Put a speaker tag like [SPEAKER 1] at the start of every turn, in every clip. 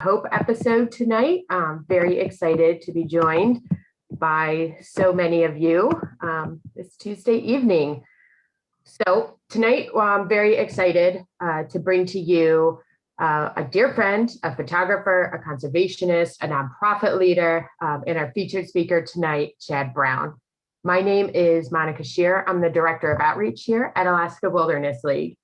[SPEAKER 1] Hope episode tonight. I'm very excited to be joined by so many of you this Tuesday evening. So tonight, I'm very excited to bring to you a dear friend, a photographer, a conservationist, a nonprofit leader, and our featured speaker tonight, Chad Brown. My name is Monica Shear. I'm the Director of Outreach here at Alaska Wilderness League.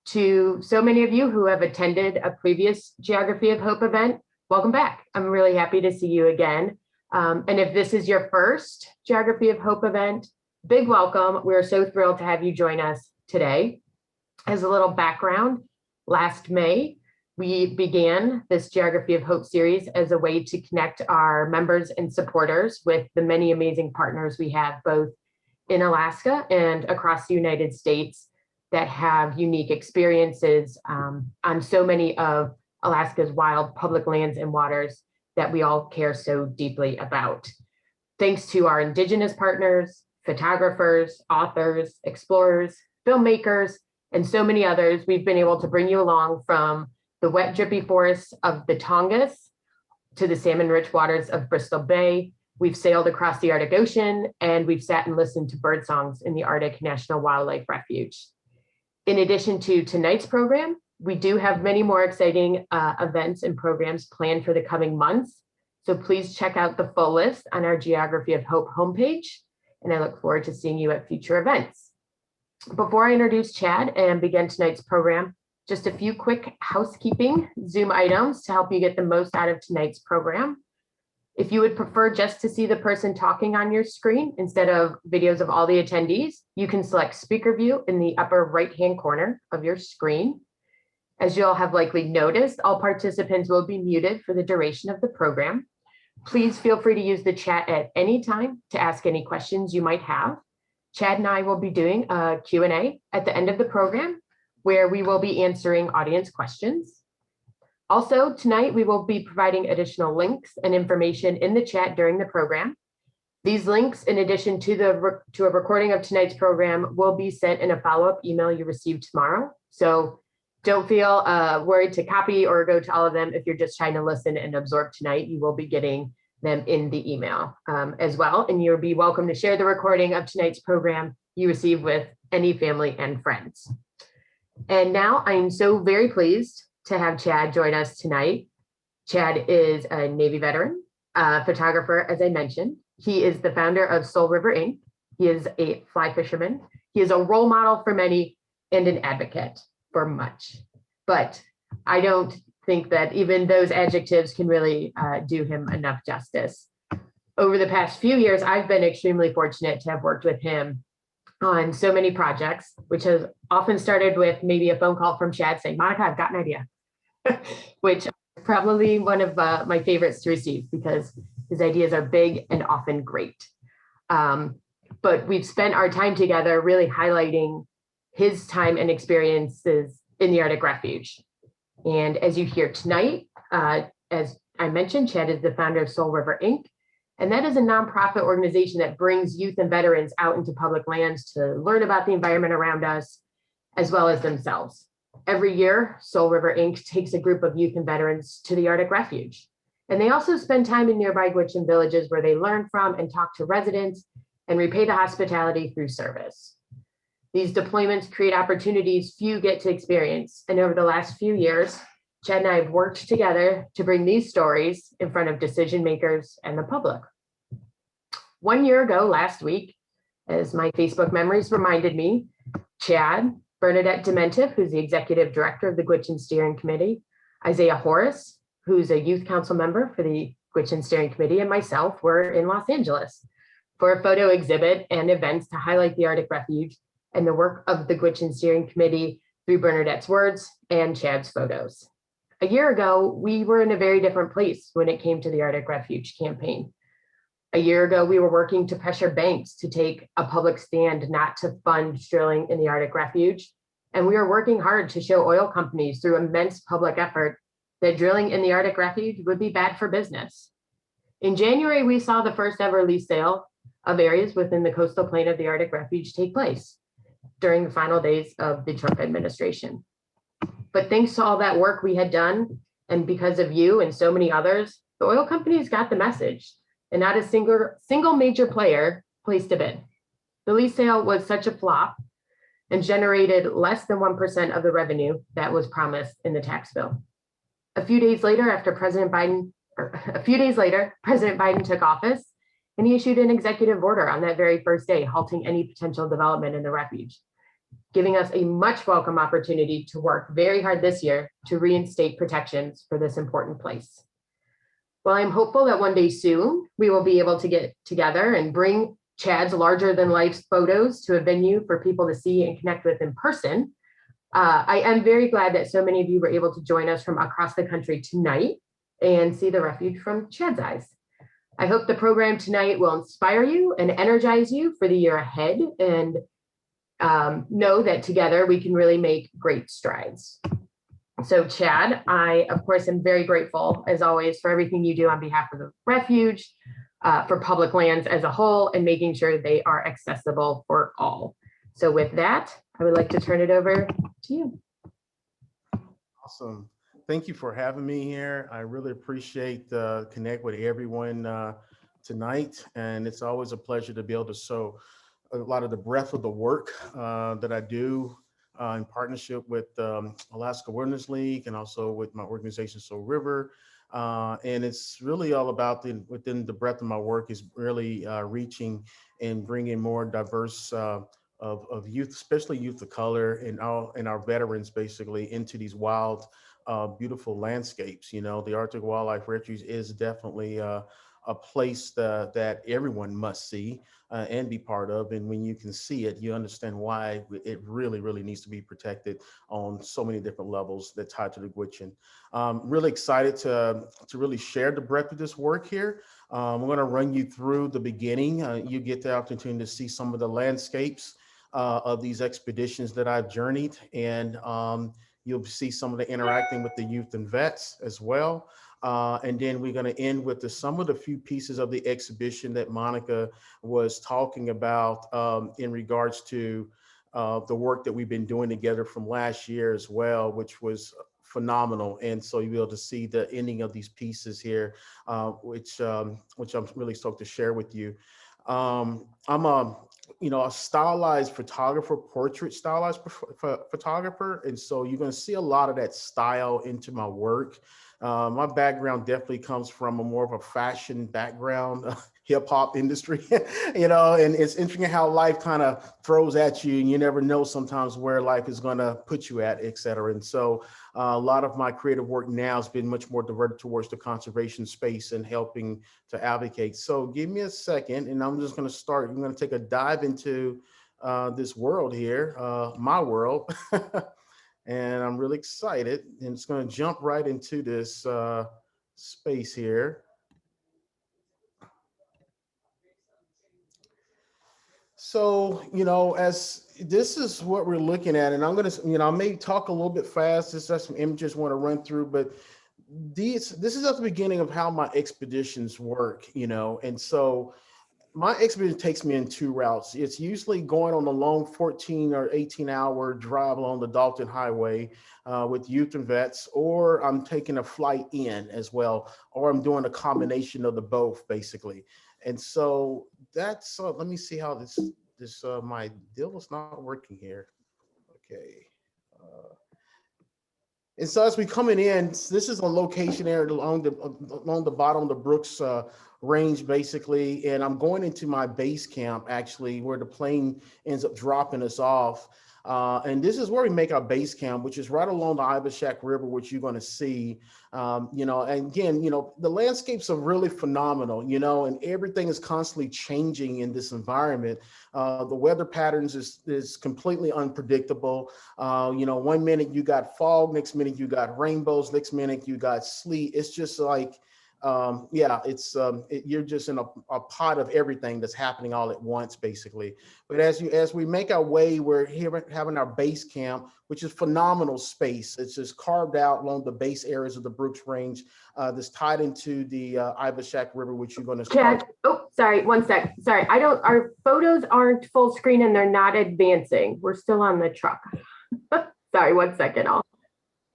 [SPEAKER 1] To so many of you who have attended a previous Geography of Hope event, welcome back. I'm really happy to see you again. And if this is your first Geography of Hope event, big welcome. We're so thrilled to have you join us today. As a little background, last May, we began this Geography of Hope series as a way to connect our members and supporters with the many amazing partners we have both in Alaska and across the United States that have unique experiences on so many of Alaska's wild public lands and waters that we all care so deeply about. Thanks to our Indigenous partners, photographers, authors, explorers, filmmakers, and so many others, we've been able to bring you along from the wet, drippy forests of the Tongass to the salmon-rich waters of Bristol Bay. We've sailed across the Arctic Ocean, and we've sat and listened to bird songs in the Arctic National Wildlife Refuge. In addition to tonight's program, we do have many more exciting events and programs planned for the coming months. So please check out the full list on our Geography of Hope homepage, and I look forward to seeing you at future events. Before I introduce Chad and begin tonight's program, just a few quick housekeeping Zoom items to help you get the most out of tonight's program. If you would prefer just to see the person talking on your screen instead of videos of all the attendees, you can select speaker view in the upper right-hand corner of your screen. As you'll have likely noticed, all participants will be muted for the duration of the program. Please feel free to use the chat at any time to ask any questions you might have. Chad and I will be doing a Q&A at the end of the program where we will be answering audience questions. Also, tonight we will be providing additional links and information in the chat during the program. These links, in addition to a recording of tonight's program, will be sent in a follow-up email you receive tomorrow. So don't feel worried to copy or go to all of them. If you're just trying to listen and absorb tonight, you will be getting them in the email as well. And you'll be welcome to share the recording of tonight's program you receive with any family and friends. And now I'm so very pleased to have Chad join us tonight. Chad is a Navy veteran, photographer, as I mentioned. He is the founder of Soul River Inc. He is a fly fisherman. He is a role model for many and an advocate for much. But I don't think that even those adjectives can really do him enough justice. Over the past few years, I've been extremely fortunate to have worked with him on so many projects, which has often started with maybe a phone call from Chad saying, Monica, I've got an idea, which is probably one of my favorites to receive because his ideas are big and often great. But we've spent our time together really highlighting his time and experiences in the Arctic Refuge. And as you hear tonight, as I mentioned, Chad is the founder of Soul River Inc. And that is a nonprofit organization that brings youth and veterans out into public lands to learn about the environment around us, as well as themselves. Every year, Soul River Inc. takes a group of youth and veterans to the Arctic Refuge. And they also spend time in nearby Gwich'in villages where they learn from and talk to residents and repay the hospitality through service. These deployments create opportunities few get to experience. And over the last few years, Chad and I have worked together to bring these stories in front of decision makers and the public. 1 year ago, last week, as my Facebook memories reminded me, Chad, Bernadette Dementif, who's the executive director of the Gwich'in Steering Committee, Isaiah Horace, who's a youth council member for the Gwich'in Steering Committee, and myself were in Los Angeles for a photo exhibit and events to highlight the Arctic Refuge and the work of the Gwich'in Steering Committee through Bernadette's words and Chad's photos. A year ago, we were in a very different place when it came to the Arctic Refuge campaign. A year ago, we were working to pressure banks to take a public stand not to fund drilling in the Arctic Refuge. And we were working hard to show oil companies through immense public effort that drilling in the Arctic Refuge would be bad for business. In January, we saw the first ever lease sale of areas within the coastal plain of the Arctic Refuge take place during the final days of the Trump administration. But thanks to all that work we had done And because of you and so many others, the oil companies got the message, and not a single major player placed a bid. The lease sale was such a flop and generated less than 1% of the revenue that was promised in the tax bill. A few days later, President Biden took office, and he issued an executive order on that very first day, halting any potential development in the refuge, giving us a much welcome opportunity to work very hard this year to reinstate protections for this important place. While I'm hopeful that one day soon, we will be able to get together and bring Chad's larger than life photos to a venue for people to see and connect with in person, I am very glad that so many of you were able to join us from across the country tonight and see the refuge from Chad's eyes. I hope the program tonight will inspire you and energize you for the year ahead, and know that together we can really make great strides. So Chad, I, of course, am very grateful, as always, for everything you do on behalf of the refuge, for public lands as a whole, and making sure they are accessible for all. So with that, I would like to turn it over to you.
[SPEAKER 2] Awesome. Thank you for having me here. I really appreciate connect with everyone tonight. And it's always a pleasure to be able to show a lot of the breadth of the work that I do in partnership with Alaska Wilderness League and also with my organization, Soul River. And it's really all about within the breadth of my work is really reaching and bringing more diverse of youth, especially youth of color and our veterans basically into these wild, beautiful landscapes. You know, the Arctic Wildlife Refuge is definitely a place that everyone must see and be part of. And when you can see it, you understand why it really, really needs to be protected on so many different levels that tie to the Gwich'in. Really excited to really share the breadth of this work here. I'm going to run you through the beginning. You get the opportunity to see some of the landscapes of these expeditions that I've journeyed, and you'll see some of the interacting with the youth and vets as well. And then we're going to end with some of the few pieces of the exhibition that Monica was talking about in regards to the work that we've been doing together from last year as well, which was phenomenal. And so you'll be able to see the ending of these pieces here, which I'm really stoked to share with you. I'm a stylized photographer, portrait stylized photographer. And so you're going to see a lot of that style into my work. My background definitely comes from more of a fashion background, hip hop industry, and it's interesting how life kind of throws at you and you never know sometimes where life is going to put you at, et cetera. And so a lot of my creative work now has been much more diverted towards the conservation space and helping to advocate. So give me a second and I'm just going to start. I'm going to take a dive into this world here, my world. And I'm really excited, and it's going to jump right into this space here. So, as this is what we're looking at, and I'm going to, I may talk a little bit fast. Just have some images I want to run through, but this is at the beginning of how my expeditions work, and so my expedition takes me in two routes. It's usually going on a long 14 or 18-hour drive along the Dalton Highway with youth and vets, or I'm taking a flight in as well, or I'm doing a combination of the both, basically. And so that's, let me see how this my deal is not working here. Okay. And so as we coming in, this is a location area along the bottom of the Brooks range, basically. And I'm going into my base camp, actually, where the plane ends up dropping us off. And this is where we make our base camp, which is right along the Ivashak River, which you're going to see. And again, the landscapes are really phenomenal, and everything is constantly changing in this environment. The weather patterns is completely unpredictable. 1 minute you got fog, next minute you got rainbows, next minute you got sleet. It's just like, you're just in a pot of everything that's happening all at once, basically. But as we make our way, we're here having our base camp, which is phenomenal space. It's just carved out along the base areas of the Brooks Range that's tied into the Ivashak River, which you're going to start.
[SPEAKER 1] Chad, oh, sorry, one sec. Sorry, our photos aren't full screen and they're not advancing. We're still on the truck. Sorry, 1 second.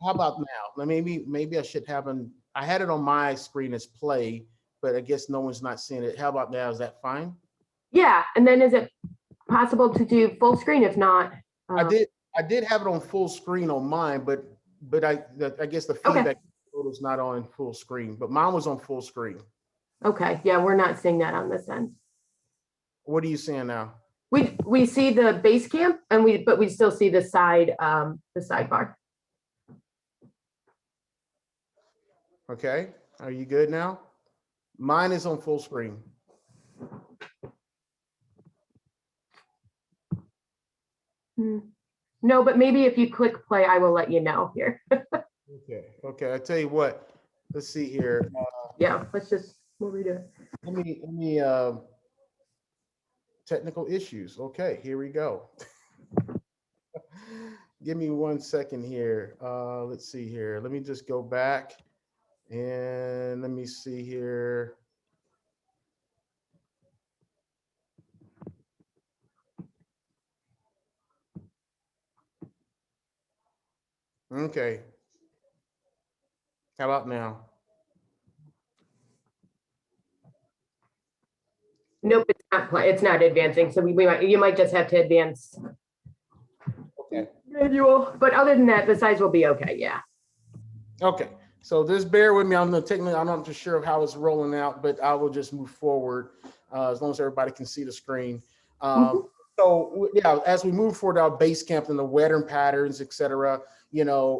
[SPEAKER 2] How about now? Maybe I should have I had it on my screen as play, but I guess no one's not seeing it. How about now? Is that fine?
[SPEAKER 1] Yeah, and then is it possible to do full screen? If not,
[SPEAKER 2] I
[SPEAKER 1] um,
[SPEAKER 2] did I did have it on full screen on mine, but I guess the
[SPEAKER 1] okay,
[SPEAKER 2] feedback was not on full screen, but mine was on full screen.
[SPEAKER 1] okay, yeah, we're not seeing that on this end.
[SPEAKER 2] What are you seeing now?
[SPEAKER 1] We see the base camp, and but we still see the sidebar.
[SPEAKER 2] Okay, are you good now? Mine is on full screen.
[SPEAKER 1] No, but maybe if you click play, I will let you know here.
[SPEAKER 2] Okay. I tell you what. Let's see here.
[SPEAKER 1] Yeah, we'll redo it.
[SPEAKER 2] Let me technical issues. Okay, here we go. Give me 1 second here. Let's see here. Let me just go back and let me see here. Okay. How about now?
[SPEAKER 1] Nope, it's not play. It's not advancing. So you might just have to advance
[SPEAKER 2] Okay.
[SPEAKER 1] manual. But other than that, the size will be okay. Yeah.
[SPEAKER 2] Okay. So just bear with me. I'm not too sure of how it's rolling out, but I will just move forward as long as everybody can see the screen. So yeah, as we move forward our base camp and the weather patterns, et cetera,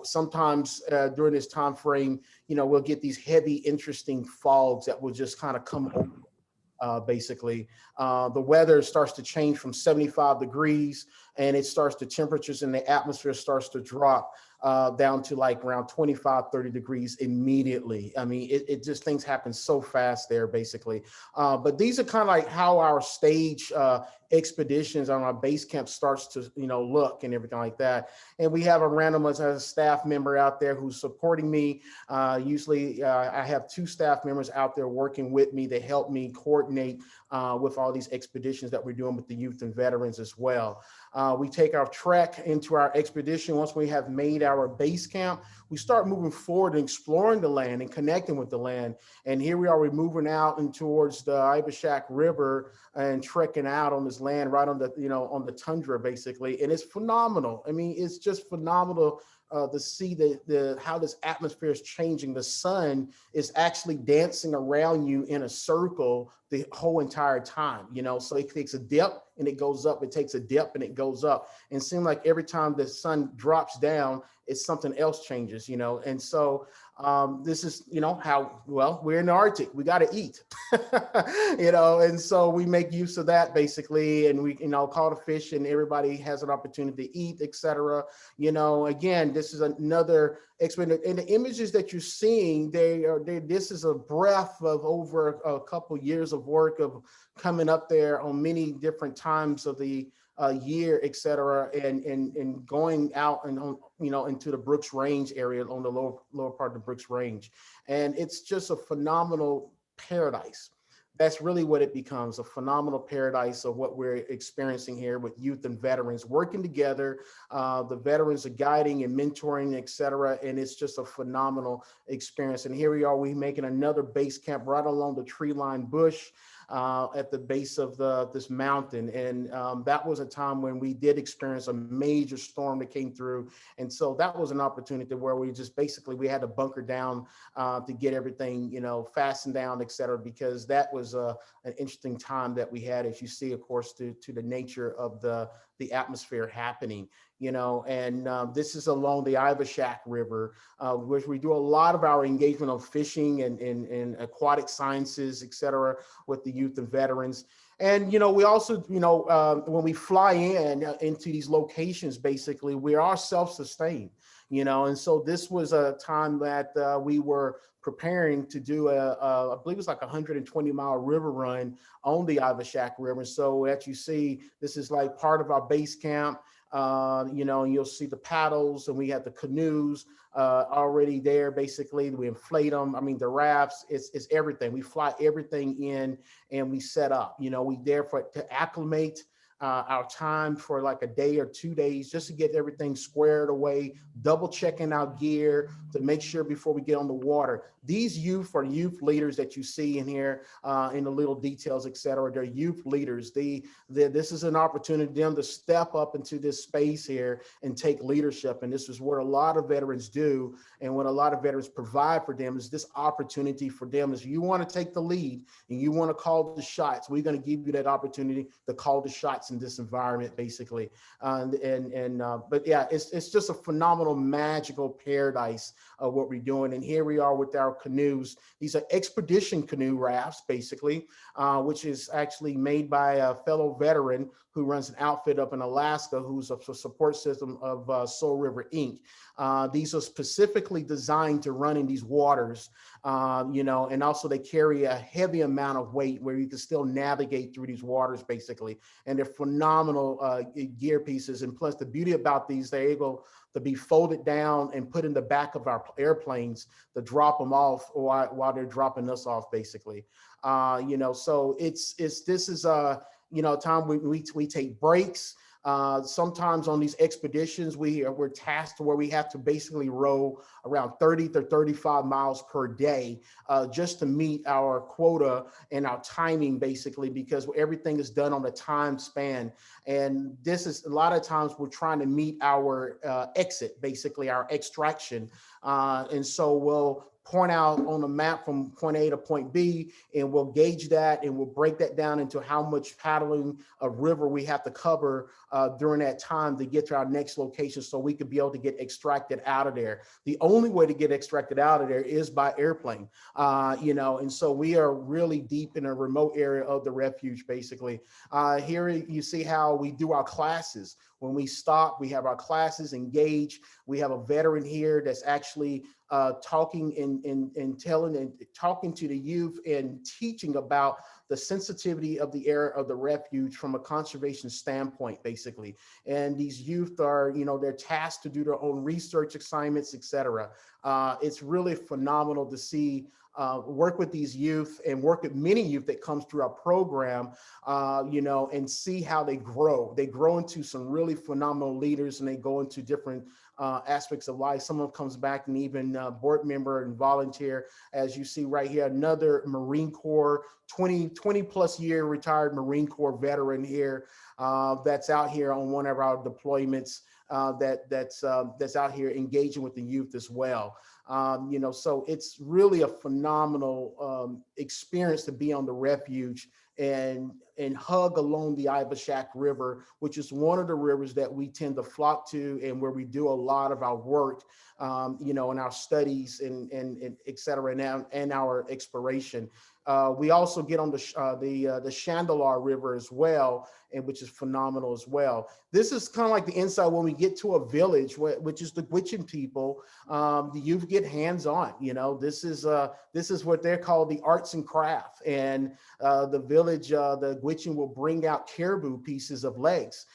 [SPEAKER 2] sometimes during this time frame, we'll get these heavy, interesting fogs that will just kind of come over. Basically, the weather starts to change from 75 degrees and the temperatures in the atmosphere starts to drop down to like around 25, 30 degrees immediately. I mean, it just things happen so fast there basically. But these are kind of like how our stage expeditions on our base camp starts to, look and everything like that. And we have a random as a staff member out there who's supporting me. Usually I have 2 staff members out there working with me. They help me coordinate with all these expeditions that we're doing with the youth and veterans as well. We take our trek into our expedition. Once we have made our base camp, we start moving forward and exploring the land and connecting with the land. And here we are, we're moving out and towards the Ibashak River and trekking out on this land right on the, on the tundra basically. And it's phenomenal. I mean, it's just phenomenal to see how this atmosphere is changing. The sun is actually dancing around you in a circle the whole entire time, so it takes a dip and it goes up, it takes a dip and it goes up. And it seems like every time the sun drops down, it's something else changes, and so this is, how, well, we're in the Arctic, we got to eat, and so we make use of that basically. And we, call the fish and everybody has an opportunity to eat, etc. Again, this is another experience. And the images that you're seeing, this is a breadth of over a couple years of work of coming up there on many different times of the year, et cetera, and going out and on, into the Brooks Range area on the lower part of the Brooks Range. And it's just a phenomenal paradise. That's really what it becomes, a phenomenal paradise of what we're experiencing here with youth and veterans working together. The veterans are guiding and mentoring, et cetera, and it's just a phenomenal experience. And here we are, we making another base camp right along the tree-lined bush at the base of this mountain. And that was a time when we did experience a major storm that came through. And so that was an opportunity where we just basically, we had to bunker down to get everything, fastened down, et cetera, because that was an interesting time that we had, as you see, of course, to the nature of the atmosphere happening, and this is along the Ivashak River, which we do a lot of our engagement of fishing and aquatic sciences, et cetera, with the youth and veterans. And, we also, when we fly into these locations, basically, we are self-sustained, and so this was a time that we were preparing to do I believe it's like 120-mile river run on the Ivashak River. So as you see, this is like part of our base camp. And you'll see the paddles, and we have the canoes already there. Basically, we inflate them. I mean, the rafts, it's everything. We fly everything in and we set up. We there to acclimate our time for like a day or 2 days just to get everything squared away, double checking our gear to make sure before we get on the water. These youth are youth leaders that you see in here in the little details, et cetera. They're youth leaders. This is an opportunity for them to step up into this space here and take leadership. And this is what a lot of veterans do. And what a lot of veterans provide for them is this opportunity for them is you want to take the lead and you want to call the shots. We're going to give you that opportunity to call the shots in this environment, basically. But yeah, it's just a phenomenal, magical paradise of what we're doing. And here we are with our canoes. These are expedition canoe rafts, basically, which is actually made by a fellow veteran who runs an outfit up in Alaska, who's a support system of Soul River Inc. These are specifically designed to run in these waters, and also they carry a heavy amount of weight where you can still navigate through these waters, basically. And they're phenomenal gear pieces. And plus, the beauty about these, they're able to be folded down and put in the back of our airplanes to drop them off while they're dropping us off, basically. So this is a time we take breaks. Sometimes on these expeditions, we're tasked where we have to basically row around 30 to 35 miles per day just to meet our quota and our timing, basically, because everything is done on a time span. And this is a lot of times we're trying to meet our exit, basically our extraction. And so we'll point out on the map from point A to point B, and we'll gauge that and we'll break that down into how much paddling of river we have to cover during that time to get to our next location so we could be able to get extracted out of there. The only way to get extracted out of there is by airplane, and so we are really deep in a remote area of the refuge, basically. Here you see how we do our classes. When we stop, we have our classes engaged. We have a veteran here that's actually talking and talking to the youth and teaching about the sensitivity of the area of the refuge from a conservation standpoint, basically. And these youth are, they're tasked to do their own research assignments, et cetera. It's really phenomenal to see work with these youth and work with many youth that comes through our program, and see how they grow. They grow into some really phenomenal leaders, and they go into different aspects of life. Someone comes back and even board member and volunteer, as you see right here, another Marine Corps, 20 plus year retired Marine Corps veteran here that's out here on one of our deployments that's out here engaging with the youth as well. So it's really a phenomenal experience to be on the refuge and hug along the Ivashak River, which is one of the rivers that we tend to flock to and where we do a lot of our work, in our studies and et cetera, and our exploration. We also get on the Chandalar River as well, and which is phenomenal as well. This is kind of like the inside when we get to a village, which is the Gwich'in people. The youth get hands-on. This is what they're called the arts and craft, and the village, the Gwich'in will bring out caribou pieces of legs,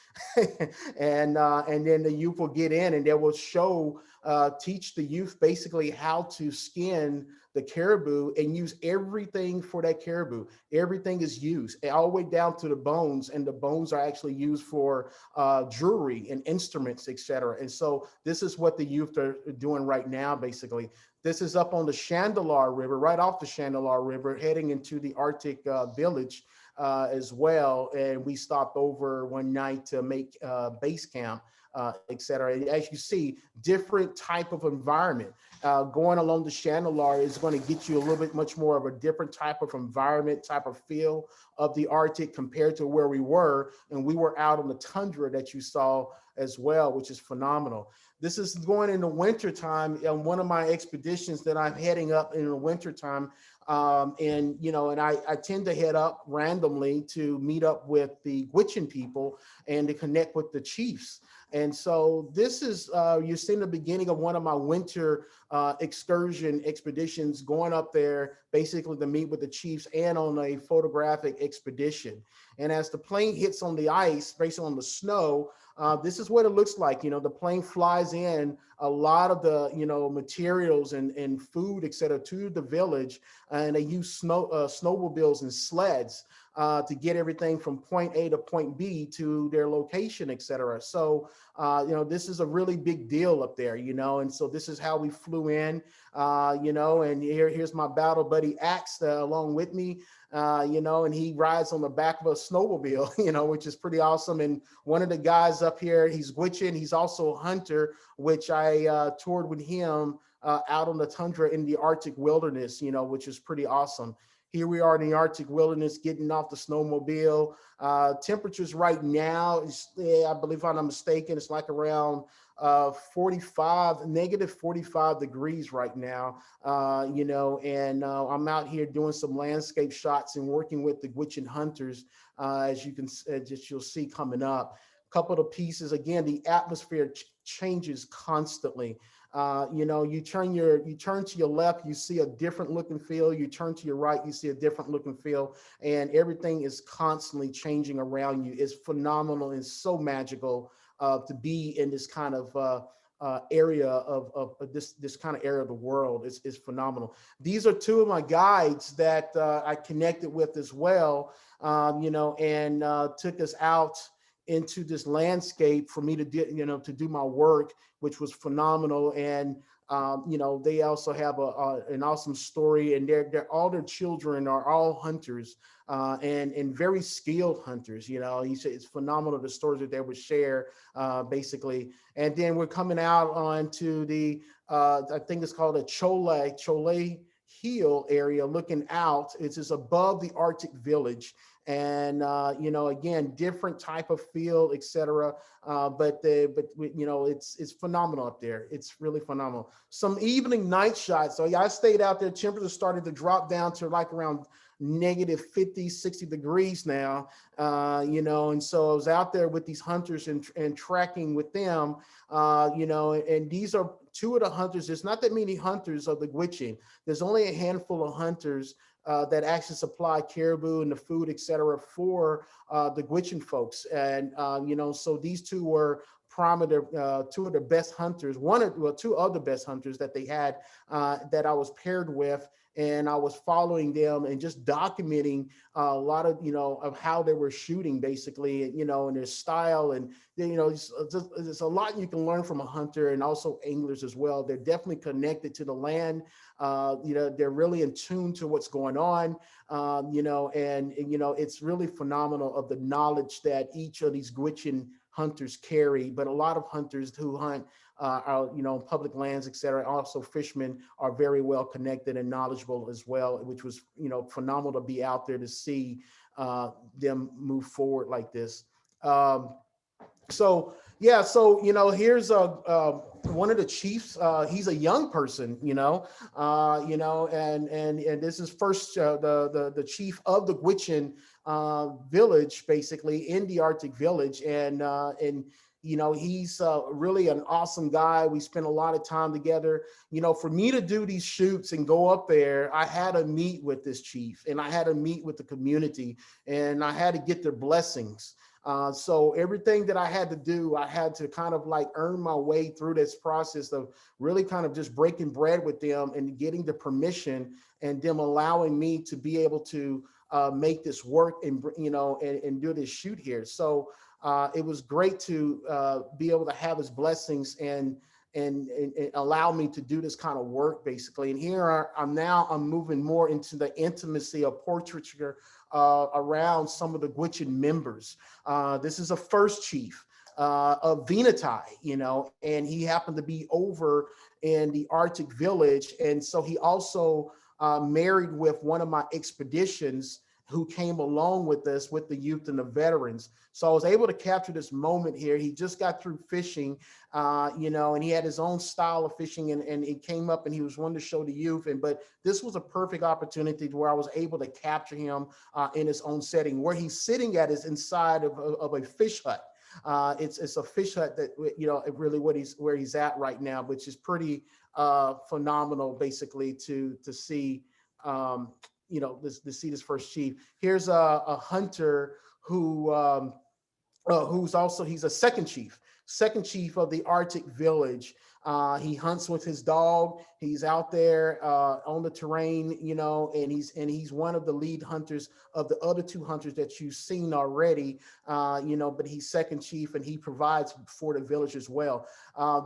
[SPEAKER 2] and then the youth will get in and they will teach the youth basically how to skin the caribou and use everything for that caribou. Everything is used all the way down to the bones, and the bones are actually used for jewelry and instruments, etc. And so this is what the youth are doing right now, basically. This is up on the Chandalar River, right off the Chandalar River, heading into the Arctic village as well. And we stopped over one night to make base camp, et cetera. And as you see, different type of environment. Going along the Chandalar is going to get you a little bit much more of a different type of environment, type of feel of the Arctic compared to where we were. And we were out on the tundra that you saw as well, which is phenomenal. This is going in the wintertime on one of my expeditions that I'm heading up in the wintertime. And I tend to head up randomly to meet up with the Gwich'in people and to connect with the chiefs. And so this is, you're seeing the beginning of one of my winter excursion expeditions, going up there basically to meet with the chiefs and on a photographic expedition. And as the plane hits on the ice, based on the snow, this is what it looks like. The plane flies in a lot of the, materials and food, et cetera, to the village. And they use snowmobiles and sleds to get everything from point A to point B to their location, et cetera. So, this is a really big deal up there, and so this is how we flew in, and here's my battle buddy Axe along with me, and he rides on the back of a snowmobile, which is pretty awesome. And one of the guys up here, he's Gwich'in, he's also a hunter, which I toured with him out on the tundra in the Arctic wilderness, which is pretty awesome. Here we are in the Arctic wilderness, getting off the snowmobile. Temperatures right now, I believe if I'm not mistaken, it's like around negative 45 degrees right now, and I'm out here doing some landscape shots and working with the Gwich'in hunters, as you'll see coming up. A couple of pieces, again, the atmosphere changes constantly. You turn to your left, you see a different look and feel. You turn to your right, you see a different look and feel, and everything is constantly changing around you. It's phenomenal and so magical to be in this kind of area of this kind of area of the world. Is phenomenal. These are two of my guides that I connected with as well, and took us out into this landscape for me to do my work, which was phenomenal. And they also have an awesome story, and all their children are all hunters, and very skilled hunters. He said it's phenomenal, the stories that they would share, basically. And then we're coming out onto the I think it's called a Chole Hill area, looking out. It's just above the Arctic village. And again, different type of field, etc. But it's phenomenal up there. It's really phenomenal. Some evening night shots. So yeah, I stayed out there. Temperatures started to drop down to like around negative 50, 60 degrees now, and so I was out there with these hunters and tracking with them, and these are two of the hunters. There's not that many hunters of the Gwich'in. There's only a handful of hunters that actually supply caribou and the food, et cetera, for the Gwich'in folks. And, so these two were prominent, two of the best hunters, two of the best hunters that they had, that I was paired with. And I was following them and just documenting a lot of, of how they were shooting, basically, and their style. And, there's a lot you can learn from a hunter, and also anglers as well. They're definitely connected to the land. They're really in tune to what's going on, and it's really phenomenal of the knowledge that each of these Gwich'in hunters carry. But a lot of hunters who hunt public lands, et cetera, also fishermen, are very well connected and knowledgeable as well, which was, phenomenal to be out there to see them move forward like this. Here's one of the chiefs. He's a young person, and this is first the chief of the Gwich'in village, basically in the Arctic village, and he's really an awesome guy. We spent a lot of time together. For me to do these shoots and go up there, I had to meet with this chief, and I had to meet with the community, and I had to get their blessings. So everything that I had to do, I had to kind of like earn my way through this process of really kind of just breaking bread with them and getting the permission, and them allowing me to be able to make this work and, and do this shoot here. So it was great to be able to have his blessings and allow me to do this kind of work, basically. And here I'm moving more into the intimacy of portraiture around some of the Gwich'in members. This is a first chief of Venatai, and he happened to be over in the Arctic village. And so he also married with one of my expeditions who came along with us, with the youth and the veterans. So I was able to capture this moment here. He just got through fishing, and he had his own style of fishing, and he came up and he was wanting to show the youth. But this was a perfect opportunity where I was able to capture him in his own setting. Where he's sitting at is inside of a fish hut. It's a fish hut that, really where he's at right now, which is pretty phenomenal, basically, to see. To see this first chief. Here's a hunter who's also, he's a second chief of the Arctic village. He hunts with his dog. He's out there on the terrain, and he's one of the lead hunters of the other two hunters that you've seen already, but he's second chief and he provides for the village as well.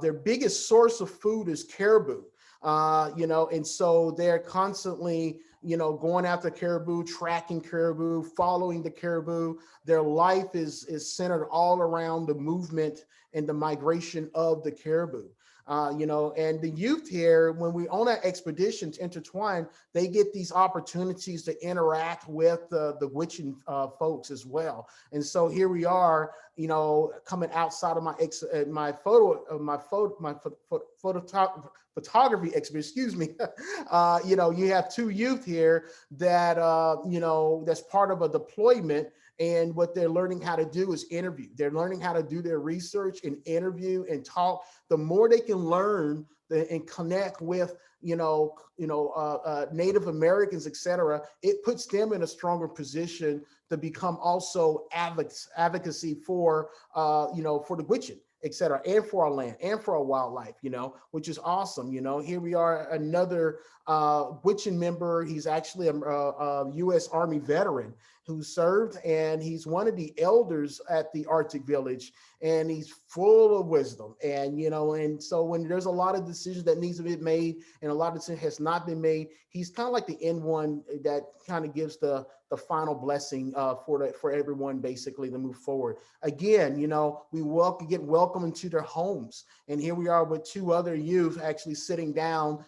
[SPEAKER 2] Their biggest source of food is caribou. And so they're constantly, going after caribou, tracking caribou, following the caribou. Their life is centered all around the movement and the migration of the caribou. And the youth here, when we on our expeditions intertwine, they get these opportunities to interact with the Gwich'in folks as well. And so here we are, coming outside of my photography experience, excuse me. You have two youth here that, that's part of a deployment. And what they're learning how to do is interview. They're learning how to do their research and interview and talk. The more they can learn and connect with, Native Americans, et cetera, it puts them in a stronger position to become also advocacy for, for the Gwich'in, et cetera, and for our land and for our wildlife, which is awesome. Here we are, another Gwich'in member. He's actually a U.S. Army veteran who served, and he's one of the elders at the Arctic Village, and he's full of wisdom. And, and so when there's a lot of decisions that needs to be made and a lot of decisions has not been made, he's kind of like the end one that kind of gives the final blessing for everyone basically to move forward. Again, we get welcome into their homes. And here we are with two other youth actually sitting down,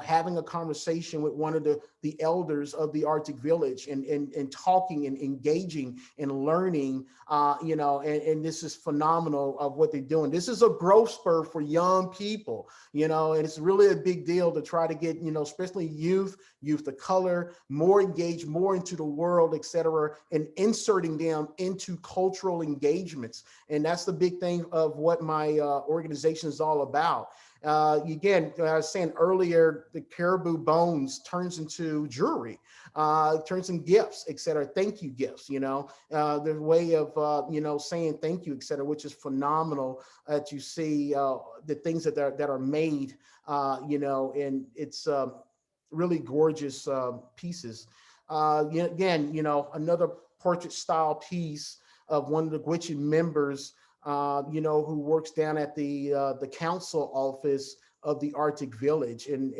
[SPEAKER 2] having a conversation with one of the elders of the Arctic Village and talking and engaging and learning, and this is phenomenal of what they're doing. This is a growth spur for young people, and it's really a big deal to try to get, especially youth of color, more engaged, more into the world, et cetera, and inserting them into cultural engagements. And that's the big thing of what my organization is all about. Again, I was saying earlier, the caribou bones turns into jewelry, turns into gifts, et cetera, thank you gifts, the way of, saying thank you, et cetera, which is phenomenal that you see the things that are made, and it's really gorgeous pieces. Again, another portrait style piece of one of the Gwich'in members, who works down at the council office of the Arctic Village, and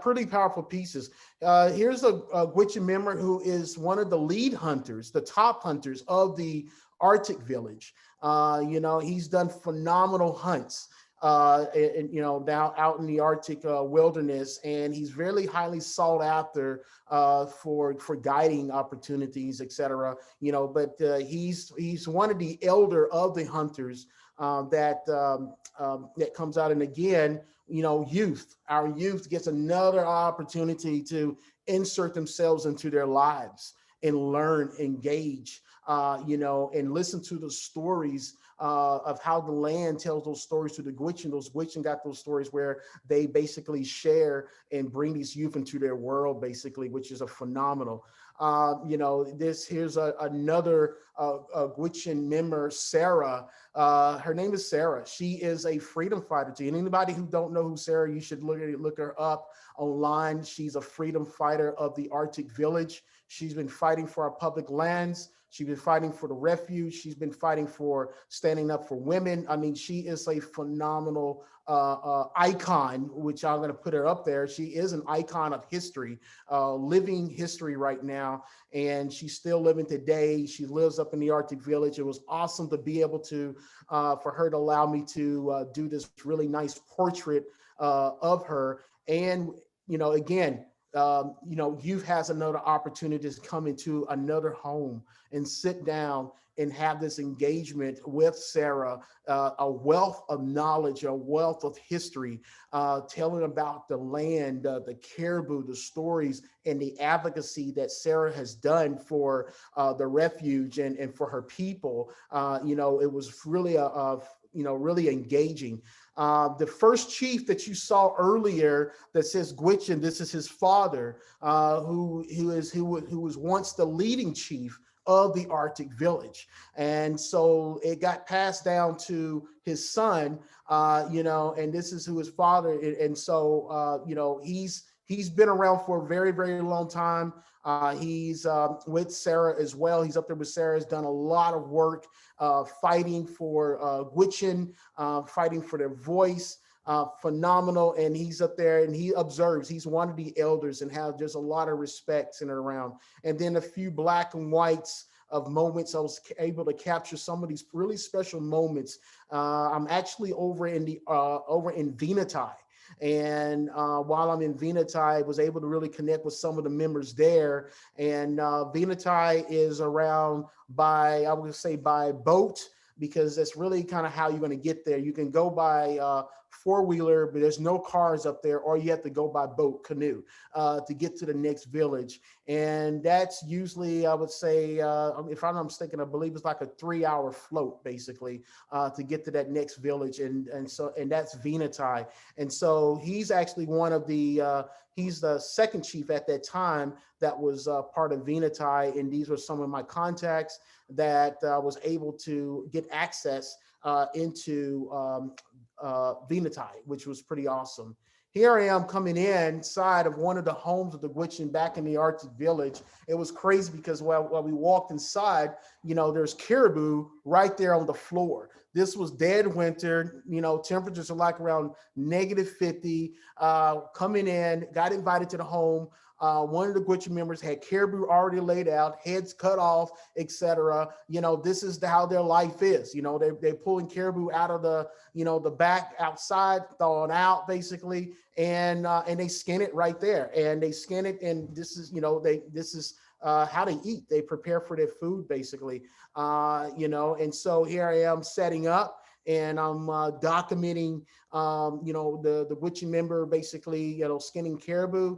[SPEAKER 2] pretty powerful pieces. Here's a Gwich'in member who is one of the lead hunters, the top hunters of the Arctic Village. He's done phenomenal hunts. Down out in the Arctic wilderness, and he's very highly sought after for guiding opportunities, et cetera. But he's one of the elder of the hunters that comes out. And again, our youth gets another opportunity to insert themselves into their lives and learn, engage, and listen to the stories of how the land tells those stories to the Gwich'in. Those Gwich'in got those stories where they basically share and bring these youth into their world, basically, which is a phenomenal. Here's another Gwich'in member, Sarah. Her name is Sarah. She is a freedom fighter. To anybody who don't know who Sarah, you should look her up online. She's a freedom fighter of the Arctic Village. She's been fighting for our public lands. She's been fighting for the refuge. She's been fighting for standing up for women. I mean, she is a phenomenal icon, which I'm going to put her up there. She is an icon of history, living history right now. And she's still living today. She lives up in the Arctic Village. It was awesome to be able to, for her to allow me to do this really nice portrait of her. And, again, youth has another opportunity to come into another home and sit down and have this engagement with Sarah, a wealth of knowledge, a wealth of history, telling about the land, the caribou, the stories, and the advocacy that Sarah has done for the refuge and for her people. It was really really engaging. The first chief that you saw earlier that says Gwich'in, this is his father, who was once the leading chief of the Arctic village. And so it got passed down to his son, and this is who his father is. And so, he's been around for a very, very long time. He's with Sarah as well. He's up there with Sarah, has done a lot of work fighting for Gwich'in, fighting for their voice. Phenomenal. And he's up there and he observes. He's one of the elders and how there's a lot of respect centered around. And then a few black and whites of moments. I was able to capture some of these really special moments. I'm actually over in Venati. And while I'm in Venati, I was able to really connect with some of the members there. And Venati is around by, I would say, by boat, because that's really kind of how you're going to get there. You can go by four-wheeler, but there's no cars up there, or you have to go by boat, canoe, to get to the next village. And that's usually, I would say, if I'm not mistaken, I believe it's like a 3-hour float, basically, to get to that next village. And that's Venati. And so he's actually one of the, he's the second chief at that time that was part of Venati. And these were some of my contacts that was able to get access into Venati, which was pretty awesome. Here I am coming inside of one of the homes of the Gwich'in back in the Arctic village. It was crazy because while we walked inside, there's caribou right there on the floor. This was dead winter, temperatures are like around -50, coming in, got invited to the home. One of the Gwich'in members had caribou already laid out, heads cut off, etc. This is how their life is. They're pulling caribou out of the back outside, thawing out basically, and they skin it right there. And they skin it, and this is, this is how they eat. They prepare for their food basically, and so here I am setting up. And I'm documenting, the Gwich'in member basically, skinning caribou.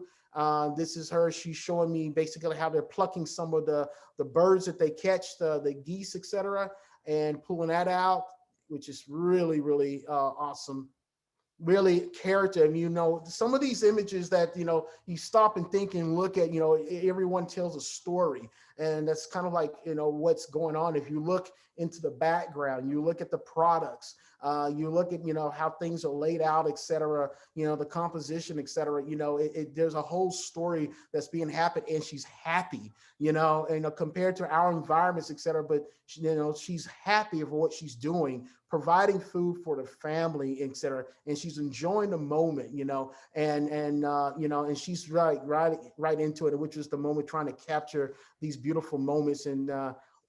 [SPEAKER 2] This is her. She's showing me basically how they're plucking some of the birds that they catch, the geese, etc., and pulling that out, which is really, really awesome. Really character. And some of these images that you stop and think and look at, everyone tells a story, and that's kind of like what's going on. If you look into the background, you look at the products, you look at how things are laid out, etc., the composition, etc., there's a whole story that's being happened, and she's happy, and compared to our environments, etc., but she's happy for what she's doing, providing food for the family, etc., and she's enjoying the moment, and she's right into it, which was the moment, trying to capture these beautiful moments. And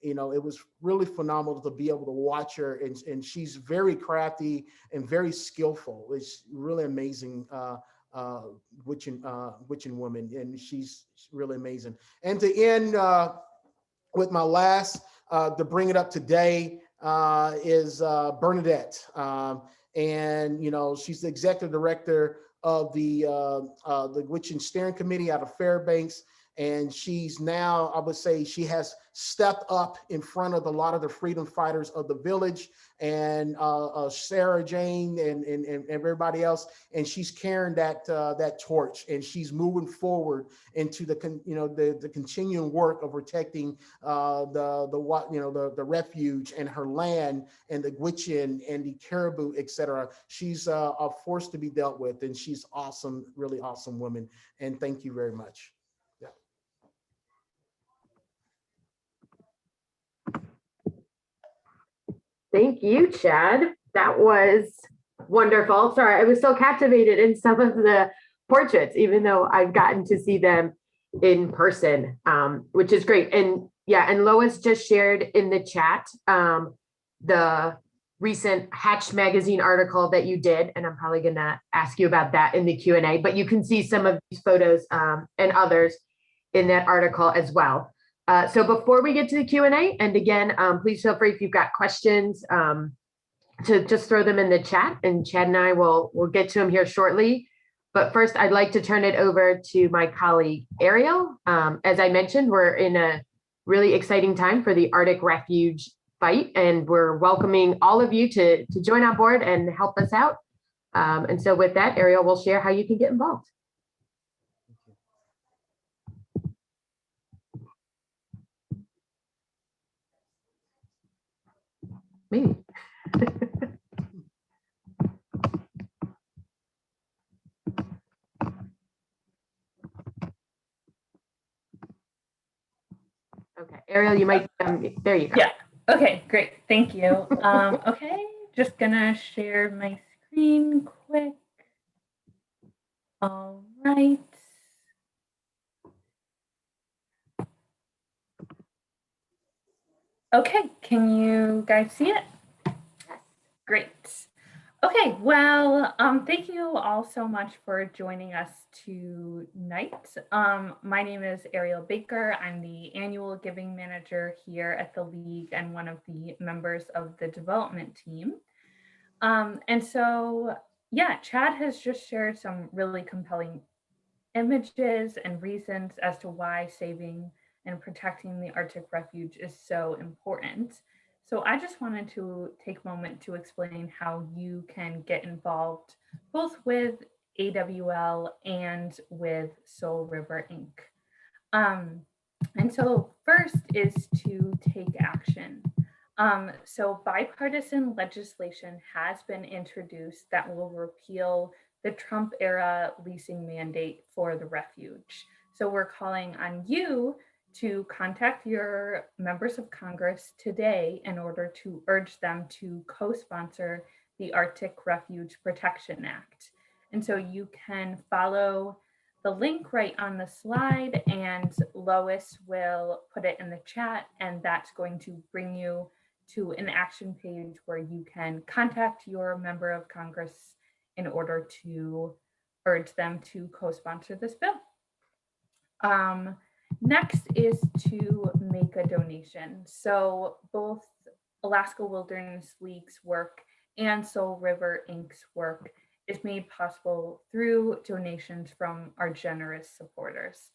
[SPEAKER 2] it was really phenomenal to be able to watch her, and she's very crafty and very skillful. It's really amazing Gwich'in woman, and she's really amazing. And to end with my last, to bring it up today, is Bernadette. And she's the executive director of the Gwich'in Steering Committee out of Fairbanks. And she's now, I would say, she has stepped up in front of a lot of the freedom fighters of the village, and Sarah Jane and everybody else. And she's carrying that torch, and she's moving forward into the continuing work of protecting the refuge and her land and the Gwich'in and the caribou, etc. She's a force to be dealt with, and she's awesome, really awesome woman. And thank you very much.
[SPEAKER 1] Thank you, Chad. That was wonderful. Sorry, I was so captivated in some of the portraits, even though I've gotten to see them in person, which is great. And yeah, and Lois just shared in the chat the recent Hatch magazine article that you did, and I'm probably going to ask you about that in the Q&A, but you can see some of these photos and others in that article as well. So before we get to the Q&A, and again, please feel free if you've got questions to just throw them in the chat, and Chad and I will get to them here shortly. But first, I'd like to turn it over to my colleague, Ariel. As I mentioned, we're in a really exciting time for the Arctic Refuge fight, and we're welcoming all of you to join on board and help us out. And so with that, Ariel will share how you can get involved. maybe. Okay, Ariel, you might, there you go.
[SPEAKER 3] Yeah, okay, great, thank you. Okay, just gonna share my screen quick. All right. Okay, can you guys see it?
[SPEAKER 1] Yes.
[SPEAKER 3] Great. Okay, well, thank you all so much for joining us tonight. My name is Ariel Baker. I'm the annual giving manager here at the League and one of the members of the development team. And so, yeah, Chad has just shared some really compelling images and reasons as to why saving and protecting the Arctic Refuge is so important. So I just wanted to take a moment to explain how you can get involved both with AWL and with Seoul River Inc. And so first is to take action. So bipartisan legislation has been introduced that will repeal the Trump era leasing mandate for the refuge. So we're calling on you to contact your members of Congress today in order to urge them to co-sponsor the Arctic Refuge Protection Act. And so you can follow the link right on the slide, and Lois will put it in the chat, and that's going to bring you to an action page where you can contact your member of Congress in order to urge them to co-sponsor this bill. Next is to make a donation. So both Alaska Wilderness League's work and Seoul River Inc.'s work is made possible through donations from our generous supporters.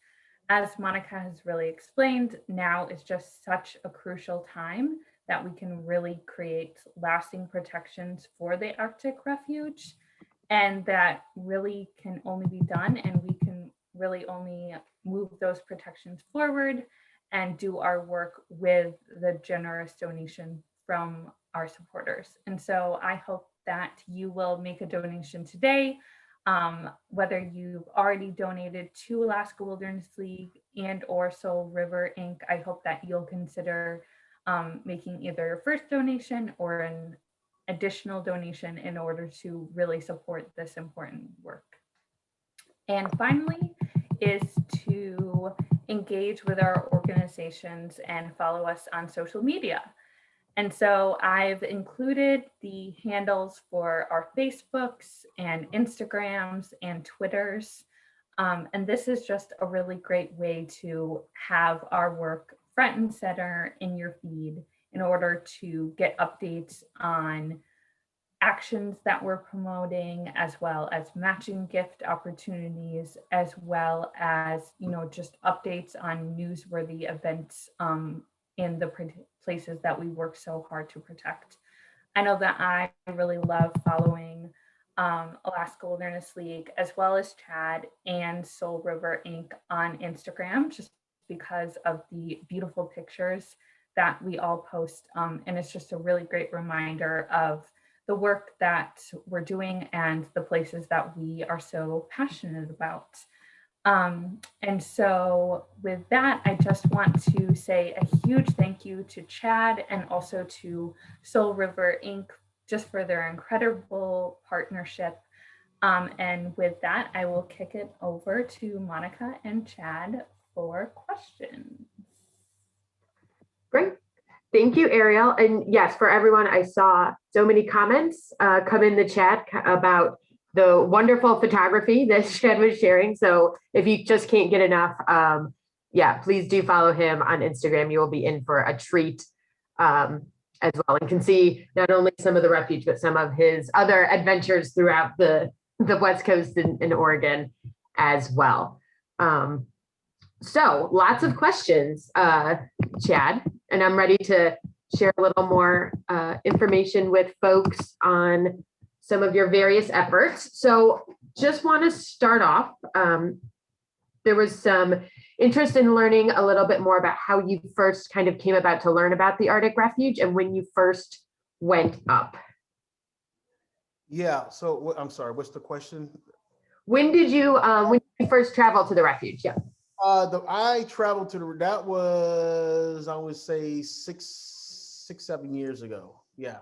[SPEAKER 3] As Monica has really explained, now is just such a crucial time that we can really create lasting protections for the Arctic Refuge, and that really can only be done, and we can really only move those protections forward and do our work with the generous donation from our supporters. And so I hope that you will make a donation today, whether you've already donated to Alaska Wilderness League and or Seoul River Inc. I hope that you'll consider making either your first donation or an additional donation in order to really support this important work. And finally is to engage with our organizations and follow us on social media. And so I've included the handles for our Facebooks and Instagrams and Twitters. And this is just a really great way to have our work front and center in your feed in order to get updates on actions that we're promoting, as well as matching gift opportunities, as well as, just updates on newsworthy events in the places that we work so hard to protect. I know that I really love following Alaska Wilderness League, as well as Chad and Seoul River Inc. on Instagram, just because of the beautiful pictures that we all post. And it's just a really great reminder of the work that we're doing and the places that we are so passionate about. And so with that, I just want to say a huge thank you to Chad and also to Seoul River Inc. just for their incredible partnership. And with that, I will kick it over to Monica and Chad for questions.
[SPEAKER 1] Great. Thank you, Ariel. And yes, for everyone, I saw so many comments come in the chat about the wonderful photography that Chad was sharing. So if you just can't get enough, yeah, please do follow him on Instagram. You will be in for a treat as well, and can see not only some of the refuge, but some of his other adventures throughout the West Coast in Oregon as well. So lots of questions, Chad, and I'm ready to share a little more information with folks on some of your various efforts. So just want to start off. There was some interest in learning a little bit more about how you first kind of came about to learn about the Arctic Refuge and when you first went up?
[SPEAKER 2] Yeah, so I'm sorry, what's the question?
[SPEAKER 1] When did you first travel to the refuge? Yeah.
[SPEAKER 2] I traveled to that was, I would say 7 years ago. Yeah.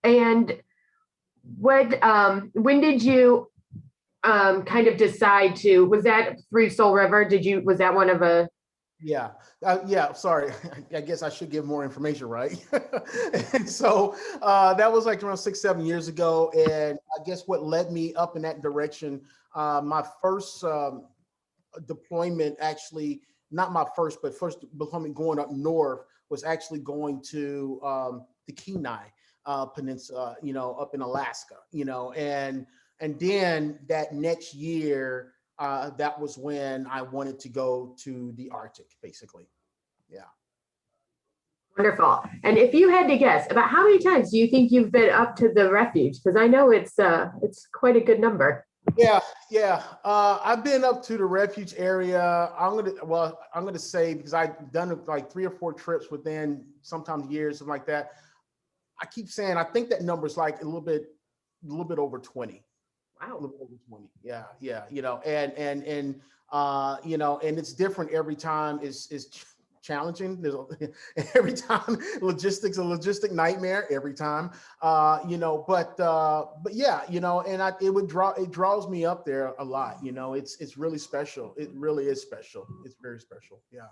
[SPEAKER 1] And when did you kind of decide to, was that through Soul River? Was that one of a?
[SPEAKER 2] Yeah. Sorry. I guess I should give more information, right? And so that was like around 6, 7 years ago. And I guess what led me up in that direction, my first deployment, actually, not my first, but first deployment going up north was actually going to the Kenai Peninsula, up in Alaska, and then that next year, that was when I wanted to go to the Arctic, basically. Yeah.
[SPEAKER 1] Wonderful. And if you had to guess, about how many times do you think you've been up to the refuge? Because I know it's quite a good number.
[SPEAKER 2] Yeah. I've been up to the refuge area. I'm gonna say, because I've done like 3 or 4 trips within sometimes years, something like that. I keep saying I think that number is like a little bit over 20.
[SPEAKER 1] Wow.
[SPEAKER 2] A little over 20. Yeah. And it's different every time. It's challenging. There's every time a logistic nightmare every time. But yeah, and it draws me up there a lot. It's really special. It really is special. It's very special. Yeah.